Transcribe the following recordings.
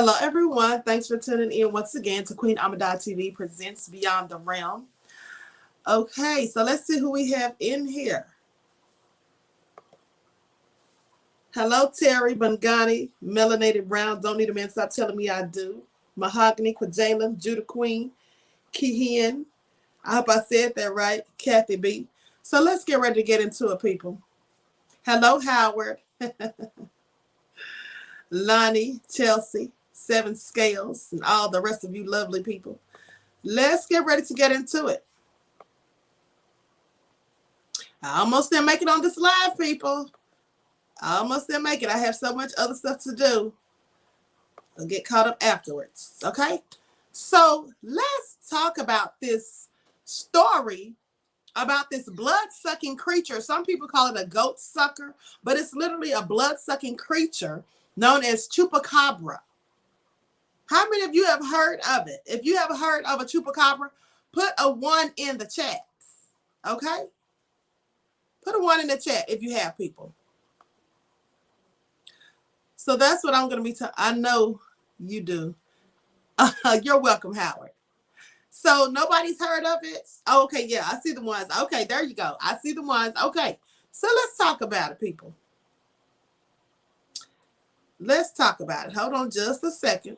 Hello, everyone. Thanks for tuning in once again to Queen Ahmadiyyah TV presents Beyond the Realm. Okay, so let's see who we have in here. Hello, Terry, Bungani, Melanated Brown, Don't Need a Man, Stop Telling Me I Do, Mahogany, Quajalin, Judah Queen, Kehian, I hope I said that right, Kathy B. So let's get ready to get into it, people. Hello, Howard, Lonnie, Chelsea, Seven Scales, and all the rest of you lovely people. Let's get ready to get into it. I almost didn't make it on this live, people. I almost didn't make it. I have so much other stuff to do. I'll get caught up afterwards, okay? So let's talk about this story about this blood-sucking creature. Some people call it a goat sucker, but it's literally a blood-sucking creature known as Chupacabra. How many of you have heard of it? If you have heard of a Chupacabra, put a 1 in the chat, okay? Put a 1 in the chat if you have, people. So that's what I'm going to be talking. I know you do. You're welcome, Howard. So nobody's heard of it? Oh, okay, yeah, I see the ones. Okay, there you go. I see the ones. Okay, so let's talk about it, people. Let's talk about it. Hold on just a second.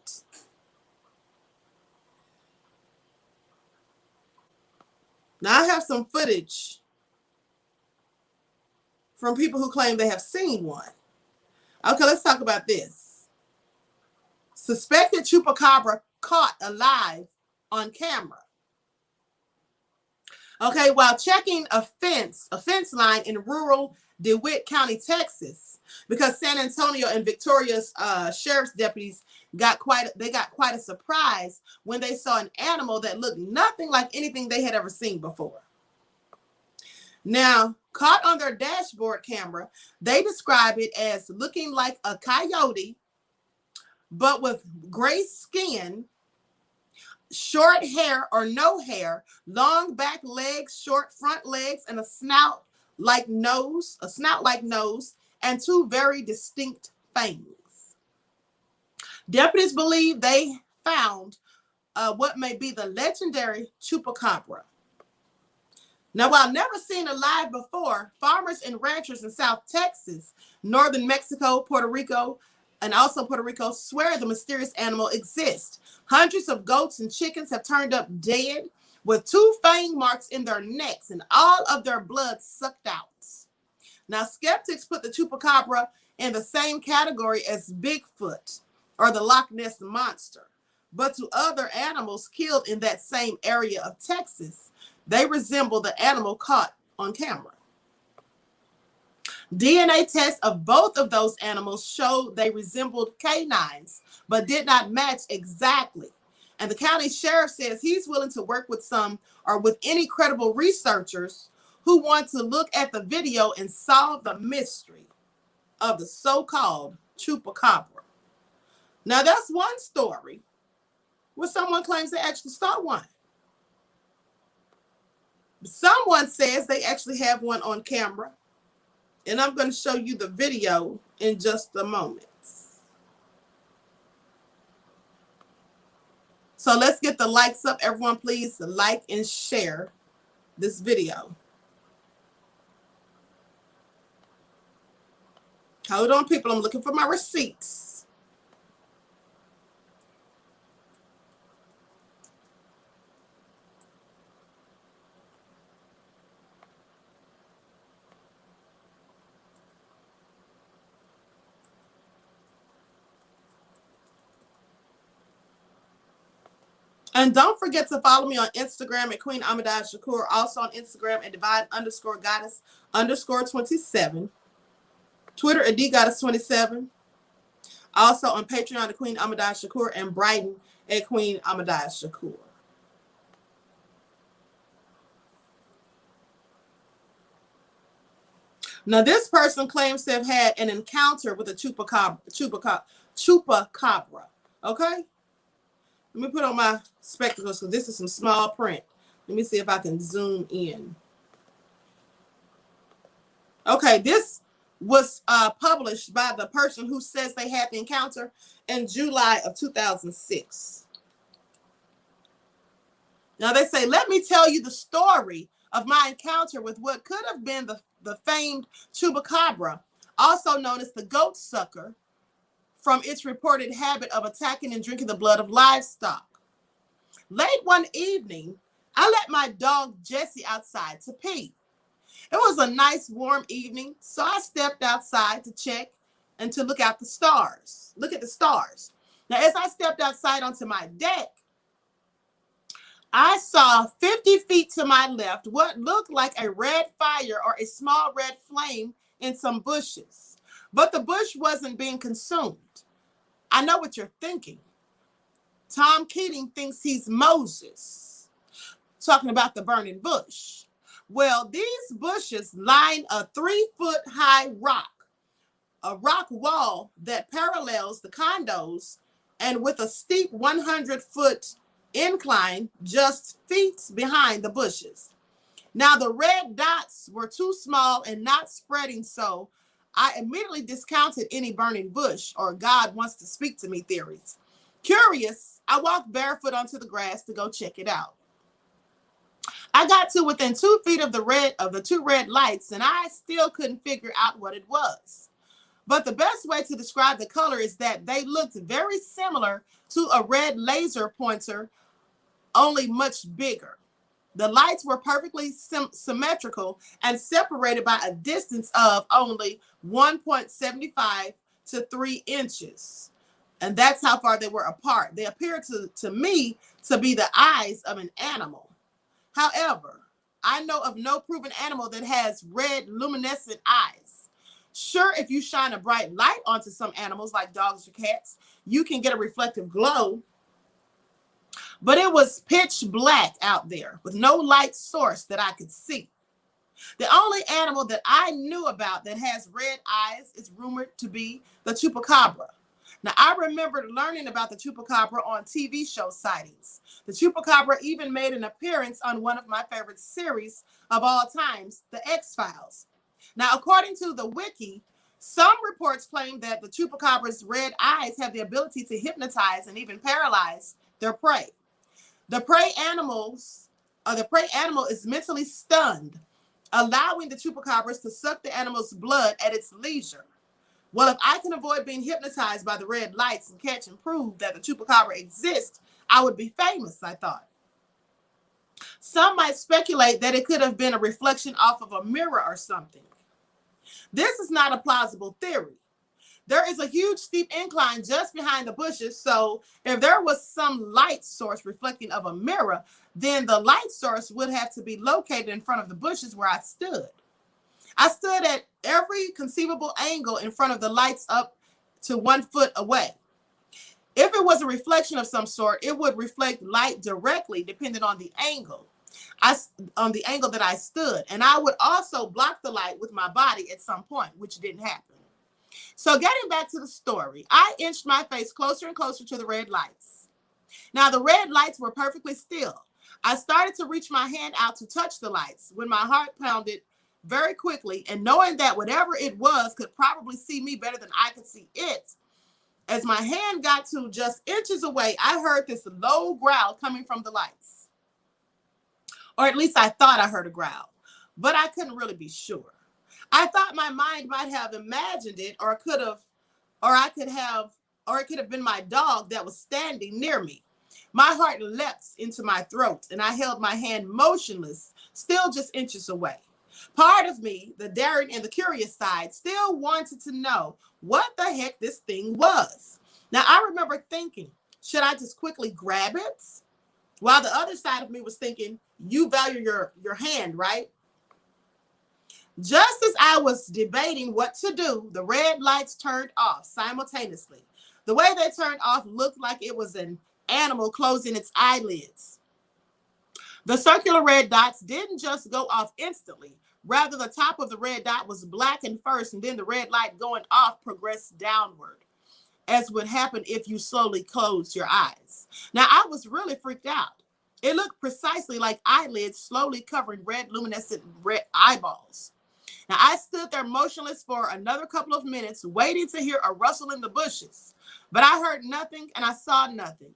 Now, I have some footage from people who claim they have seen one. Okay, let's talk about this. Suspected Chupacabra caught alive on camera. Okay, while checking a fence line in rural DeWitt County, Texas, because San Antonio and Victoria's sheriff's deputies got quite a surprise when they saw an animal that looked nothing like anything they had ever seen before. Now, caught on their dashboard camera, they describe it as looking like a coyote, but with gray skin, short hair or no hair, long back legs, short front legs, and a snout-like nose, and 2 very distinct fangs. Deputies believe they found what may be the legendary Chupacabra. Now, while never seen alive before, farmers and ranchers in South Texas, northern Mexico, Puerto Rico, and also Puerto Rico swear the mysterious animal exists. Hundreds of goats and chickens have turned up dead with 2 fang marks in their necks and all of their blood sucked out. Now, skeptics put the Chupacabra in the same category as Bigfoot or the Loch Ness Monster. But to other animals killed in that same area of Texas, they resemble the animal caught on camera. DNA tests of both of those animals showed they resembled canines, but did not match exactly. And the county sheriff says he's willing to work with any credible researchers who want to look at the video and solve the mystery of the so-called Chupacabra. Now, that's one story where someone claims they actually saw one. Someone says they actually have one on camera. And I'm going to show you the video in just a moment. So let's get the likes up. Everyone, please like and share this video. Hold on, people. I'm looking for my receipts. And don't forget to follow me on Instagram at Queen Ahmadiyyah, also on Instagram at divine_goddess_27, Twitter at dgoddess27, also on Patreon at Queen Ahmadiyyah, and Brighton at Queen Ahmadiyyah. Now, this person claims to have had an encounter with a Chupacabra. Okay? Let me put on my spectacles because this is some small print. Let me see if I can zoom in. Okay, this was published by the person who says they had the encounter in July of 2006. Now they say, let me tell you the story of my encounter with what could have been the famed Chupacabra, also known as the goat sucker, from its reported habit of attacking and drinking the blood of livestock. Late one evening, I let my dog Jessie outside to pee. It was a nice warm evening, so I stepped outside to check and to look at the stars. Now, as I stepped outside onto my deck, I saw 50 feet to my left what looked like a red fire or a small red flame in some bushes. But the bush wasn't being consumed. I know what you're thinking. Tom Keating thinks he's Moses, talking about the burning bush. Well, these bushes line a 3-foot-high rock, a rock wall that parallels the condos, and with a steep 100-foot incline just feet behind the bushes. Now, the red dots were too small and not spreading, so I immediately discounted any burning bush or God wants to speak to me theories. Curious, I walked barefoot onto the grass to go check it out. I got to within 2 feet of the two red lights, and I still couldn't figure out what it was. But the best way to describe the color is that they looked very similar to a red laser pointer, only much bigger. The lights were perfectly symmetrical and separated by a distance of only 1.75 to 3 inches. And that's how far they were apart. They appeared to me to be the eyes of an animal. However, I know of no proven animal that has red luminescent eyes. Sure, if you shine a bright light onto some animals like dogs or cats, you can get a reflective glow. But it was pitch black out there with no light source that I could see. The only animal that I knew about that has red eyes is rumored to be the Chupacabra. Now, I remembered learning about the Chupacabra on TV show Sightings. The Chupacabra even made an appearance on one of my favorite series of all times, The X-Files. Now, according to the wiki, some reports claim that the Chupacabra's red eyes have the ability to hypnotize and even paralyze their prey. The prey animal is mentally stunned, allowing the Chupacabras to suck the animal's blood at its leisure. Well, if I can avoid being hypnotized by the red lights and catch and prove that the Chupacabra exists, I would be famous, I thought. Some might speculate that it could have been a reflection off of a mirror or something. This is not a plausible theory. There is a huge steep incline just behind the bushes, so if there was some light source reflecting of a mirror, then the light source would have to be located in front of the bushes where I stood. I stood at every conceivable angle in front of the lights up to 1 foot away. If it was a reflection of some sort, it would reflect light directly depending on the angle. That I stood, and I would also block the light with my body at some point, which didn't happen. So getting back to the story, I inched my face closer and closer to the red lights. Now the red lights were perfectly still. I started to reach my hand out to touch the lights when my heart pounded very quickly, and knowing that whatever it was could probably see me better than I could see it. As my hand got to just inches away, I heard this low growl coming from the lights. Or at least I thought I heard a growl, but I couldn't really be sure. I thought my mind might have imagined it, or it could have been my dog that was standing near me. My heart leapt into my throat, and I held my hand motionless, still just inches away. Part of me, the daring and the curious side, still wanted to know what the heck this thing was. Now, I remember thinking, should I just quickly grab it? While the other side of me was thinking, you value your hand, right? Just as I was debating what to do, the red lights turned off simultaneously. The way they turned off looked like it was an animal closing its eyelids. The circular red dots didn't just go off instantly. Rather, the top of the red dot was blackened first, and then the red light going off progressed downward, as would happen if you slowly closed your eyes. Now, I was really freaked out. It looked precisely like eyelids slowly covering red luminescent red eyeballs. Now, I stood there motionless for another couple of minutes, waiting to hear a rustle in the bushes, but I heard nothing and I saw nothing.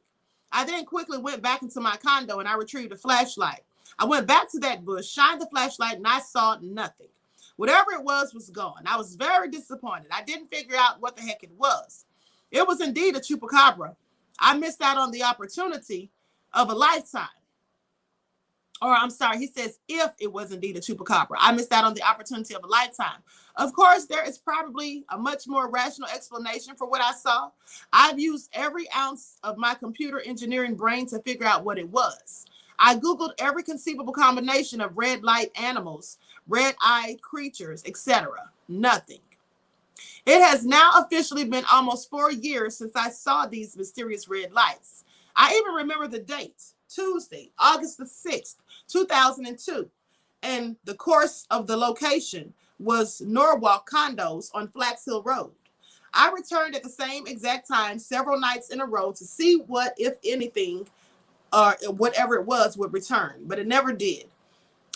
I then quickly went back into my condo and I retrieved a flashlight. I went back to that bush, shined the flashlight, and I saw nothing. Whatever it was gone. I was very disappointed. I didn't figure out what the heck it was. It was indeed a chupacabra. I missed out on the opportunity of a lifetime. Or I'm sorry, he says, if it was indeed a chupacabra, I missed out on the opportunity of a lifetime. Of course, there is probably a much more rational explanation for what I saw. I've used every ounce of my computer engineering brain to figure out what it was. I Googled every conceivable combination of red light animals, red-eyed creatures, etc. Nothing. It has now officially been almost 4 years since I saw these mysterious red lights. I even remember the date, Tuesday, August the 6th, 2002. And the course of the location was Norwalk Condos on Flax Hill Road. I returned at the same exact time several nights in a row to see what, if anything, or whatever it was would return, but it never did.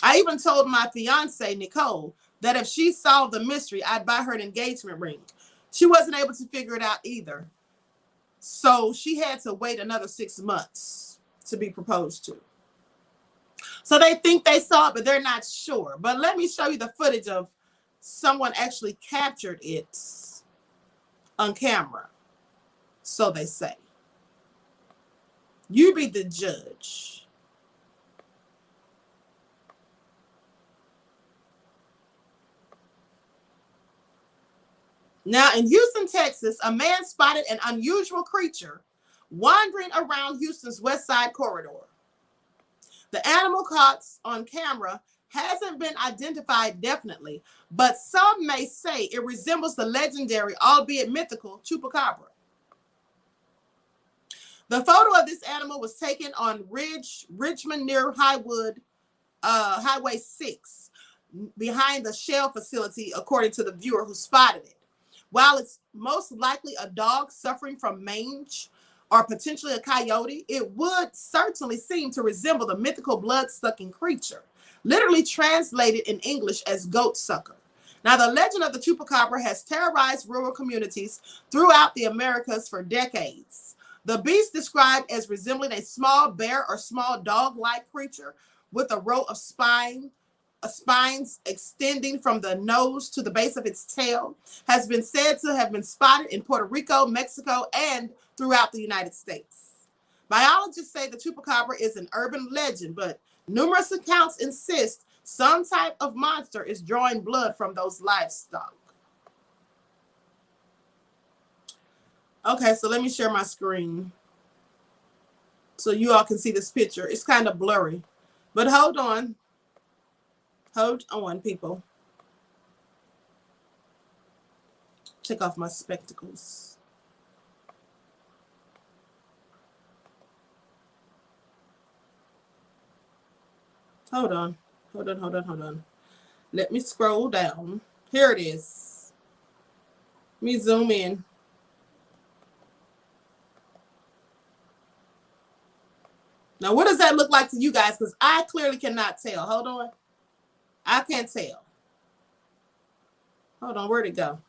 I even told my fiance, Nicole, that if she solved the mystery, I'd buy her an engagement ring. She wasn't able to figure it out either. So she had to wait another 6 months to be proposed to. So they think they saw it, but they're not sure. But let me show you the footage of someone actually captured it on camera. So they say. You be the judge. Now, in Houston, Texas, a man spotted an unusual creature wandering around Houston's West Side corridor. The animal caught on camera hasn't been identified definitely, but some may say it resembles the legendary, albeit mythical, chupacabra. The photo of this animal was taken on Richmond near Highway 6, behind the Shell facility, according to the viewer who spotted it. While it's most likely a dog suffering from mange or potentially a coyote, it would certainly seem to resemble the mythical blood-sucking creature, literally translated in English as goat sucker. Now, the legend of the chupacabra has terrorized rural communities throughout the Americas for decades. The beast, described as resembling a small bear or small dog-like creature with a row of spines extending from the nose to the base of its tail, has been said to have been spotted in Puerto Rico, Mexico, and throughout the United States. Biologists say the chupacabra is an urban legend, but numerous accounts insist some type of monster is drawing blood from those livestock. Okay, so let me share my screen so you all can see this picture. It's kind of blurry, but hold on. Hold on, people. Take off my spectacles. Hold on. Let me scroll down. Here it is. Let me zoom in. Now, what does that look like to you guys? Because I clearly cannot tell. Hold on. I can't tell. Hold on, where'd it go?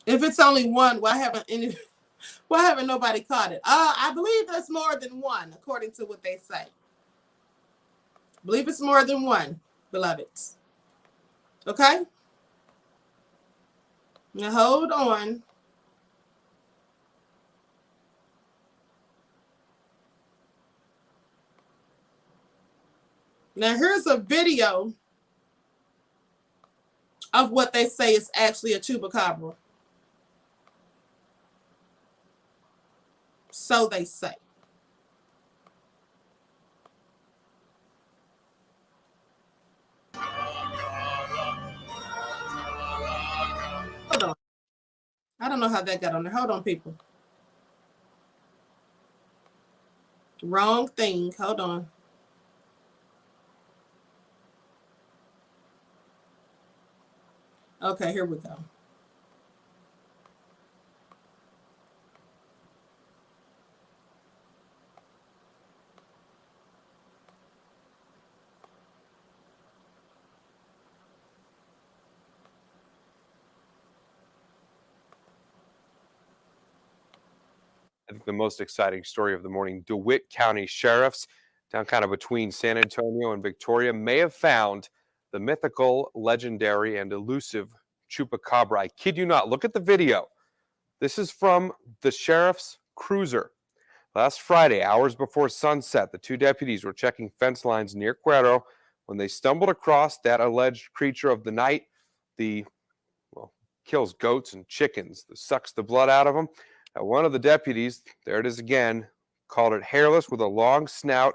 If it's only one, why haven't nobody caught it? I believe there's more than one, according to what they say. I believe it's more than one, beloveds. Okay? Now hold on. Now here's a video of what they say is actually a chupacabra. So they say. Hold on. I don't know how that got on there. Hold on, people. Wrong thing. Hold on. Okay, here we go. I think the most exciting story of the morning, DeWitt County sheriffs down kind of between San Antonio and Victoria may have found the mythical, legendary, and elusive Chupacabra. I kid you not. Look at the video. This is from the sheriff's cruiser. Last Friday, hours before sunset, the two deputies were checking fence lines near Cuero when they stumbled across that alleged creature of the night. The, well, kills goats and chickens, sucks the blood out of them. One of the deputies, there it is again, called it hairless with a long snout,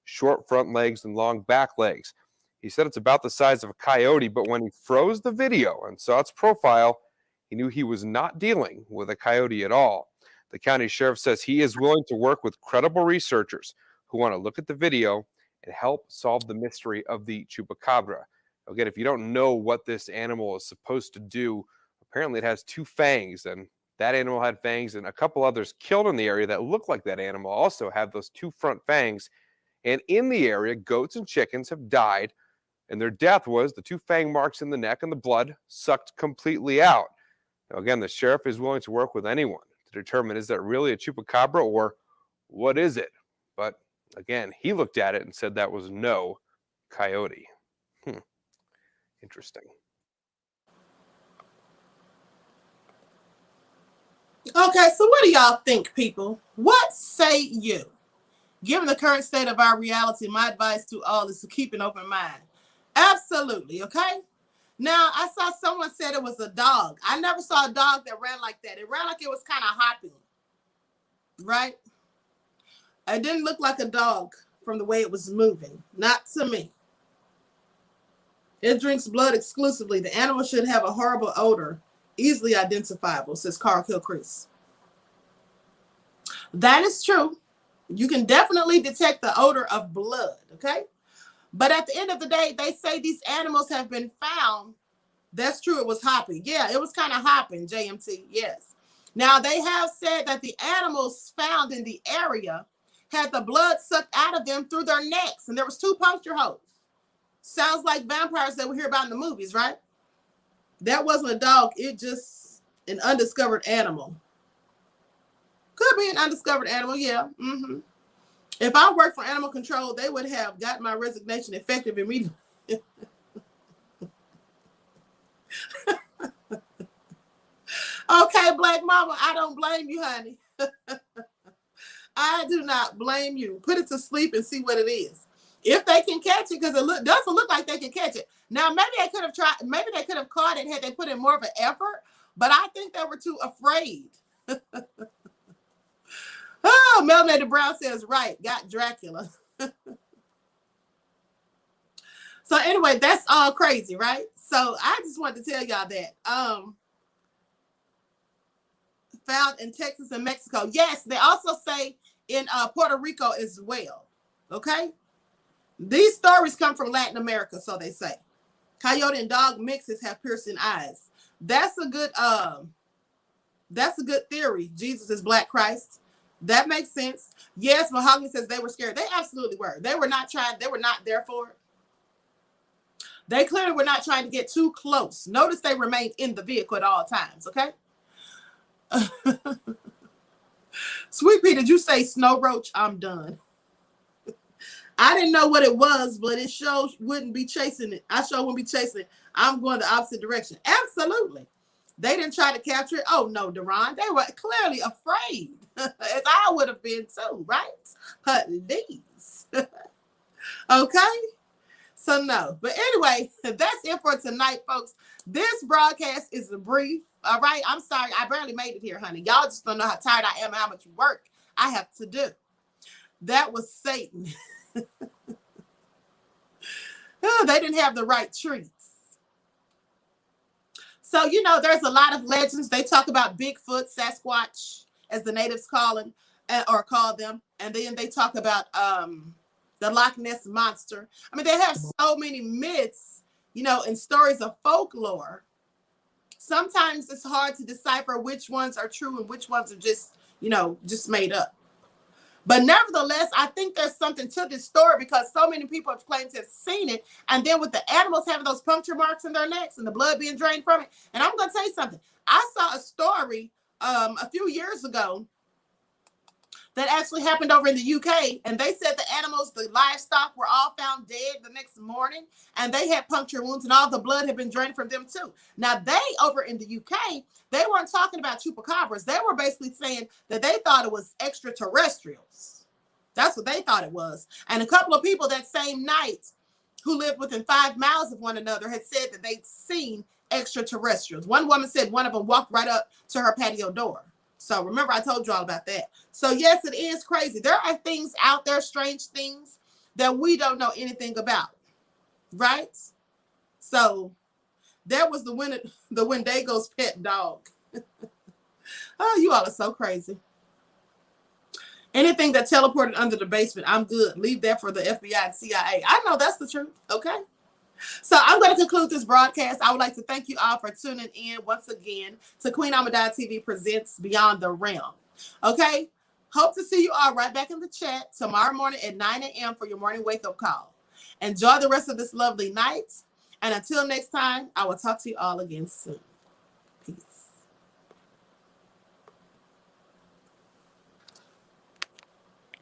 short front legs, and long back legs. He said it's about the size of a coyote, but when he froze the video and saw its profile, he knew he was not dealing with a coyote at all. The county sheriff says he is willing to work with credible researchers who want to look at the video and help solve the mystery of the Chupacabra. Again, if you don't know what this animal is supposed to do, apparently it has two fangs, and that animal had fangs, and a couple others killed in the area that look like that animal also have those two front fangs. And in the area, goats and chickens have died, and their death was the two fang marks in the neck and the blood sucked completely out. Now, again, the sheriff is willing to work with anyone to determine, is that really a Chupacabra or what is it? But again, he looked at it and said that was no coyote. Interesting. Okay, so what do y'all think, people? What say you? Given the current state of our reality, my advice to all is to keep an open mind. Absolutely, okay? Now, I saw someone said it was a dog. I never saw a dog that ran like that. It ran like it was kind of hopping, right? It didn't look like a dog from the way it was moving. Not to me. It drinks blood exclusively. The animal should have a horrible odor, easily identifiable, says Carl Kilcrease. That is true. You can definitely detect the odor of blood, okay? But at the end of the day, they say these animals have been found. That's true. It was hopping. Yeah, it was kind of hopping, JMT. Yes. Now, they have said that the animals found in the area had the blood sucked out of them through their necks, and there was 2 puncture holes. Sounds like vampires that we hear about in the movies, right? That wasn't a dog. It just an undiscovered animal. Could be an undiscovered animal, yeah. If I worked for animal control, they would have gotten my resignation effective immediately. Okay, Black Mama, I don't blame you, honey. I do not blame you. Put it to sleep and see what it is. If they can catch it, because it doesn't look like they can catch it. Now, maybe they could have tried, maybe they could have caught it had they put in more of an effort, but I think they were too afraid. Oh, Melanated Brown says, right, got Dracula. So anyway, that's all crazy, right? So I just wanted to tell y'all that. Found in Texas and Mexico. Yes, they also say in Puerto Rico as well. Okay? These stories come from Latin America, so they say. Coyote and dog mixes have piercing eyes. That's a good theory. Jesus is Black Christ. That makes sense. Yes, Mahogany says they were scared. They absolutely were. They were not there for it. They clearly were not trying to get too close. Notice they remained in the vehicle at all times, okay? Sweet Pea, did you say snow roach? I'm done. I didn't know what it was, but it sure wouldn't be chasing it. I sure wouldn't be chasing it. I'm going the opposite direction. Absolutely. They didn't try to capture it. Oh, no, Deron. They were clearly afraid, as I would have been too, right? Please. Okay? So, no. But anyway, that's it for tonight, folks. This broadcast is brief. All right? I'm sorry. I barely made it here, honey. Y'all just don't know how tired I am and how much work I have to do. That was Satan. Oh, they didn't have the right treats. So, you know, there's a lot of legends. They talk about Bigfoot, Sasquatch, as the natives call them, or call them. And then they talk about the Loch Ness Monster. I mean, they have so many myths, you know, and stories of folklore. Sometimes it's hard to decipher which ones are true and which ones are just, you know, just made up. But nevertheless, I think there's something to this story because so many people have claimed to have seen it. And then with the animals having those puncture marks in their necks and the blood being drained from it. And I'm going to tell you something. I saw a story a few years ago that actually happened over in the UK. And they said the animals, the livestock, were all found dead the next morning. And they had puncture wounds and all the blood had been drained from them too. Now, they over in the UK, they weren't talking about chupacabras. They were basically saying that they thought it was extraterrestrials. That's what they thought it was. And a couple of people that same night who lived within 5 miles of one another had said that they'd seen extraterrestrials. One woman said one of them walked right up to her patio door. So remember, I told you all about that. So yes, it is crazy. There are things out there, strange things that we don't know anything about, right? So that was the Wendigo's pet dog. Oh, you all are so crazy. Anything that teleported under the basement, I'm good. Leave that for the FBI and CIA. I know that's the truth, okay? So I'm going to conclude this broadcast. I would like to thank you all for tuning in once again to Queen Ahmadiyyah TV Presents Beyond the Realm. Okay? Hope to see you all right back in the chat tomorrow morning at 9 a.m. for your morning wake-up call. Enjoy the rest of this lovely night. And until next time, I will talk to you all again soon.